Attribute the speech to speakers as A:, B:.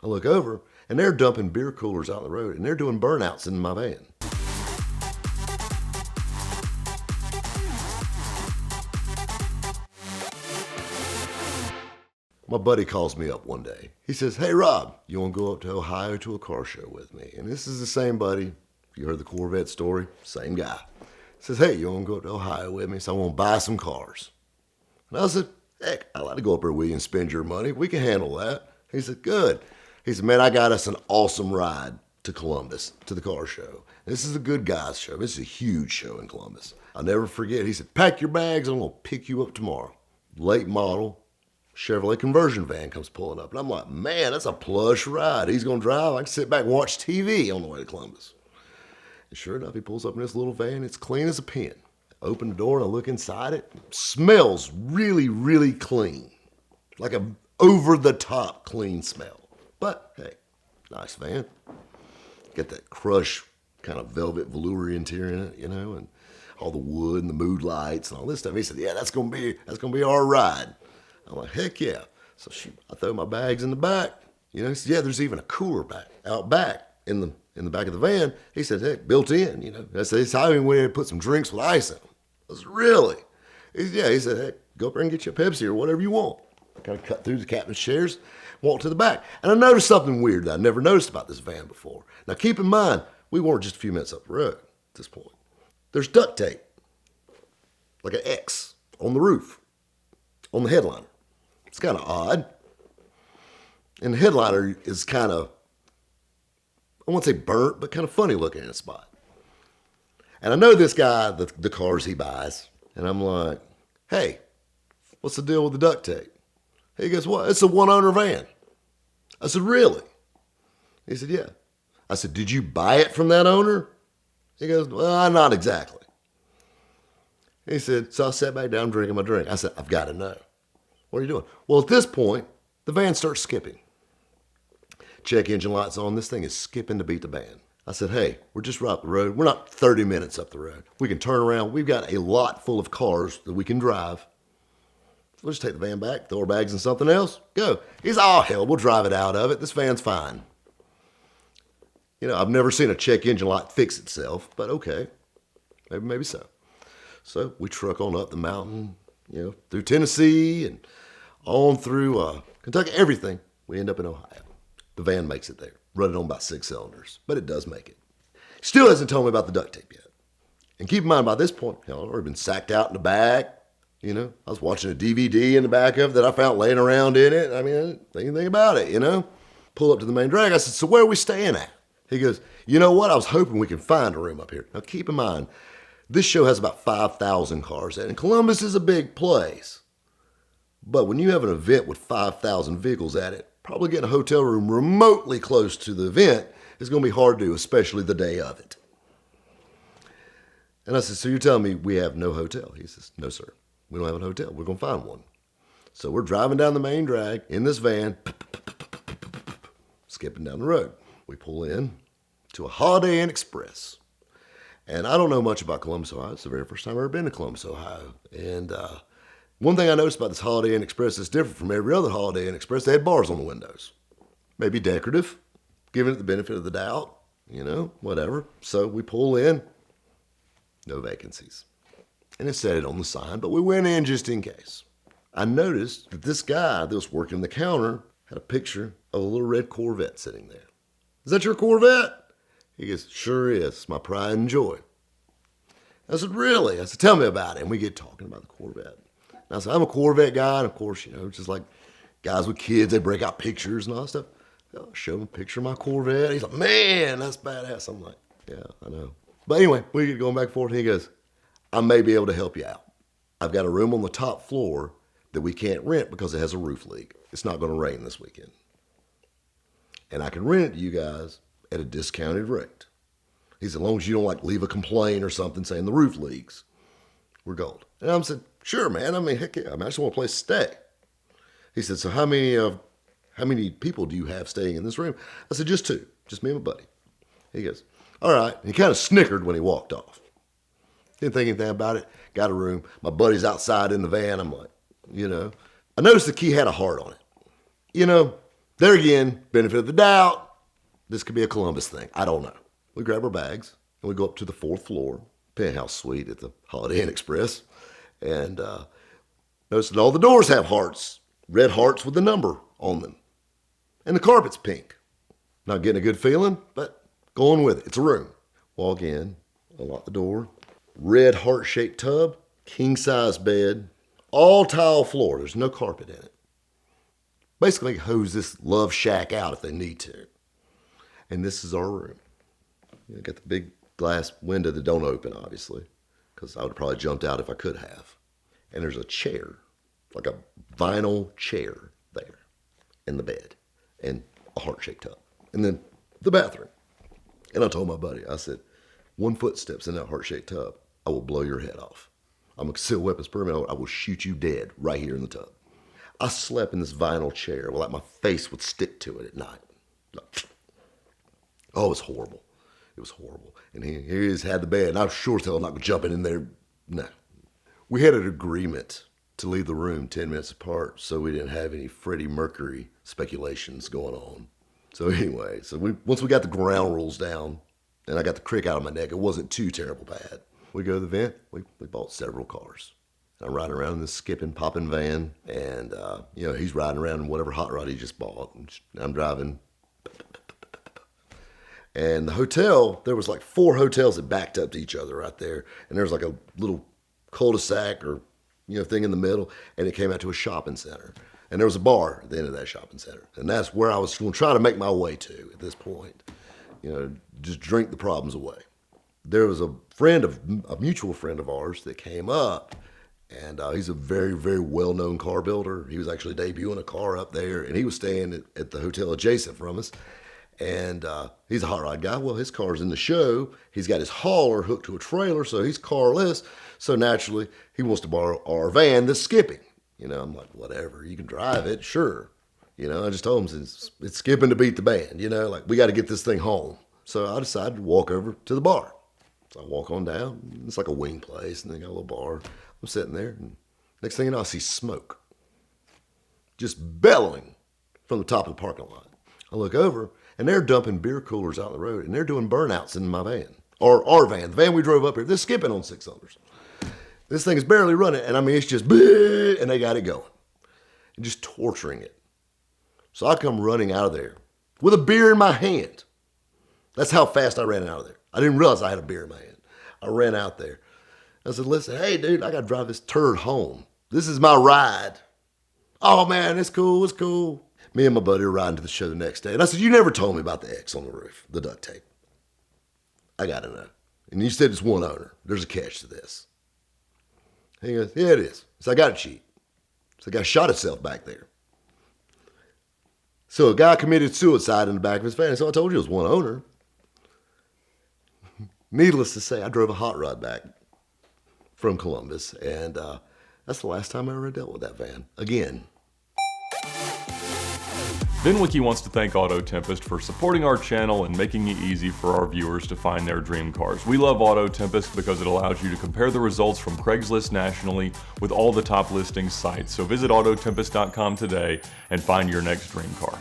A: I look over, and they're dumping beer coolers out the road, and they're doing burnouts in my van. My buddy calls me up one day. He says, "Hey, Rob, you want to go up to Ohio to a car show with me?" And this is the same buddy. You heard the Corvette story? Same guy. He says, "Hey, you want to go up to Ohio with me? So I want to buy some cars." And I said, "Heck, I'd like to go up there with you and spend your money. We can handle that." He said, "Good." He said, "Man, I got us an awesome ride to Columbus, to the car show. This is a good guys show. This is a huge show in Columbus. I'll never forget." He said, "Pack your bags. I'm going to pick you up tomorrow." Late model Chevrolet conversion van comes pulling up. And I'm like, man, that's a plush ride. He's going to drive. I can sit back and watch TV on the way to Columbus. And sure enough, he pulls up in this little van. It's clean as a pin. I open the door and I look inside it. It smells really, really clean. Like a over-the-top clean smell. But, hey, nice van. Got that crushed kind of velvet velour interior in it, and all the wood and the mood lights and all this stuff. He said, "Yeah, that's gonna be our ride." I'm like, "Heck yeah!" So I throw my bags in the back. He said, "Yeah, there's even a cooler out back in the back of the van." He said, "Heck, built in." I said, "I even went in and put some drinks with ice in them." I was really. He said, "Heck, go up there and get you a Pepsi or whatever you want." I kind of cut through the captain's chairs, walked to the back, and I noticed something weird that I never noticed about this van before. Now, keep in mind, we weren't just a few minutes up the road at this point. There's duct tape, like an X, on the roof, on the headliner. It's kind of odd. And the headliner is kind of, I won't say burnt, but kind of funny looking in a spot. And I know this guy, the cars he buys, and I'm like, "Hey, what's the deal with the duct tape?" He goes, "What? It's a one-owner van." I said, "Really?" He said, "Yeah." I said, "Did you buy it from that owner?" He goes, "Well, not exactly." He said, so I sat back down drinking my drink. I said, "I've got to know. What are you doing?" Well, at this point, the van starts skipping. Check engine lights on. This thing is skipping to beat the band. I said, "Hey, we're just right up the road. We're not 30 minutes up the road. We can turn around. We've got a lot full of cars that we can drive. We'll just take the van back, throw our bags in something else, go." He's, "Oh, hell, we'll drive it out of it. This van's fine." I've never seen a check engine light fix itself, but okay, maybe so. So we truck on up the mountain, through Tennessee and on through Kentucky, everything. We end up in Ohio. The van makes it there, running on about 6 cylinders, but it does make it. Still hasn't told me about the duct tape yet. And keep in mind, by this point, I've already been sacked out in the back. I was watching a DVD in the back of it that I found laying around in it. I didn't think anything about it, Pull up to the main drag. I said, "So where are we staying at?" He goes, "You know what? I was hoping we can find a room up here." Now, keep in mind, this show has about 5,000 cars in it, and Columbus is a big place. But when you have an event with 5,000 vehicles at it, probably getting a hotel room remotely close to the event is going to be hard to do, especially the day of it. And I said, "So you're telling me we have no hotel?" He says, "No, sir. We don't have a hotel. We're going to find one." So we're driving down the main drag in this van, skipping down the road. We pull in to a Holiday Inn Express. And I don't know much about Columbus, Ohio. It's the very first time I've ever been to Columbus, Ohio. And one thing I noticed about this Holiday Inn Express is different from every other Holiday Inn Express. They had bars on the windows. Maybe decorative, giving it the benefit of the doubt, whatever. So we pull in, no vacancies. And it said it on the sign, but we went in just in case. I noticed that this guy that was working the counter had a picture of a little red Corvette sitting there. "Is that your Corvette?" He goes, "Sure is. It's my pride and joy." I said, "Really?" I said, "Tell me about it." And we get talking about the Corvette. And I said, "I'm a Corvette guy." And of course, just like guys with kids, they break out pictures and all that stuff. I'll show him a picture of my Corvette. He's like, "Man, that's badass." I'm like, "Yeah, I know." But anyway, we get going back and forth. And he goes, "I may be able to help you out. I've got a room on the top floor that we can't rent because it has a roof leak. It's not going to rain this weekend. And I can rent it to you guys at a discounted rate." He said, "As long as you don't leave a complaint or something saying the roof leaks, we're gold." And I said, "Sure, man. Heck yeah. I just want a place to stay." He said, "So how many people do you have staying in this room?" I said, "Just 2, just me and my buddy." He goes, "All right." And he kind of snickered when he walked off. Didn't think anything about it. Got a room. My buddy's outside in the van. I'm like, I noticed the key had a heart on it. There again, benefit of the doubt. This could be a Columbus thing. I don't know. We grab our bags and we go up to the 4th floor, penthouse suite at the Holiday Inn Express. And notice that all the doors have hearts, red hearts with a number on them. And the carpet's pink. Not getting a good feeling, but going with it. It's a room. Walk in, unlock the door. Red heart-shaped tub, king-size bed, all tile floor. There's no carpet in it. Basically, they hose this love shack out if they need to. And this is our room. Got the big glass window that don't open, obviously, because I would have probably jumped out if I could have. And there's a chair, like a vinyl chair there in the bed, and a heart-shaped tub. And then the bathroom. And I told my buddy, I said, 1 footsteps in that heart-shaped tub, I will blow your head off. I'm a concealed weapons permit. I will shoot you dead right here in the tub. I slept in this vinyl chair like my face would stick to it at night. Oh, it was horrible. It was horrible. And here he is, had the bed, and I was sure as hell not jumping in there. No. We had an agreement to leave the room 10 minutes apart so we didn't have any Freddie Mercury speculations going on. So anyway, once we got the ground rules down and I got the crick out of my neck, it wasn't too terrible bad. We go to the event, we bought several cars. I'm riding around in this skipping, popping van, and he's riding around in whatever hot rod he just bought. And I'm driving. And the hotel, there was like 4 hotels that backed up to each other right there. And there was like a little cul-de-sac or thing in the middle, and it came out to a shopping center. And there was a bar at the end of that shopping center. And that's where I was going to try to make my way to at this point. Just drink the problems away. There was a mutual friend of ours that came up, and he's a very, very well-known car builder. He was actually debuting a car up there, and he was staying at the hotel adjacent from us. And he's a hot rod guy. Well, his car's in the show. He's got his hauler hooked to a trailer, so he's carless. So naturally, he wants to borrow our van that's skipping. I'm like, whatever, you can drive it, sure. I just told him it's skipping to beat the band. We got to get this thing home. So I decided to walk over to the bar. So I walk on down. It's like a wing place, and they got a little bar. I'm sitting there, and next thing you know, I see smoke just bellowing from the top of the parking lot. I look over, and they're dumping beer coolers out the road, and they're doing burnouts in my van, or our van, the van we drove up here. They're skipping on 6 cylinders. This thing is barely running, and it's just, and they got it going, and just torturing it. So I come running out of there with a beer in my hand. That's how fast I ran out of there. I didn't realize I had a beer in my hand. I ran out there. I said, listen, hey, dude, I got to drive this turd home. This is my ride. Oh, man, it's cool, it's cool. Me and my buddy were riding to the show the next day. And I said, you never told me about the X on the roof, the duct tape. I got to know. And you said it's one owner. There's a catch to this. He goes, yeah, it is. So I got to cheat. So the guy shot himself back there. So a guy committed suicide in the back of his van. So I told you it was one owner. Needless to say, I drove a hot rod back from Columbus, and that's the last time I ever dealt with that van again.
B: VINwiki wants to thank Auto Tempest for supporting our channel and making it easy for our viewers to find their dream cars. We love Auto Tempest because it allows you to compare the results from Craigslist nationally with all the top listing sites. So visit autotempest.com today and find your next dream car.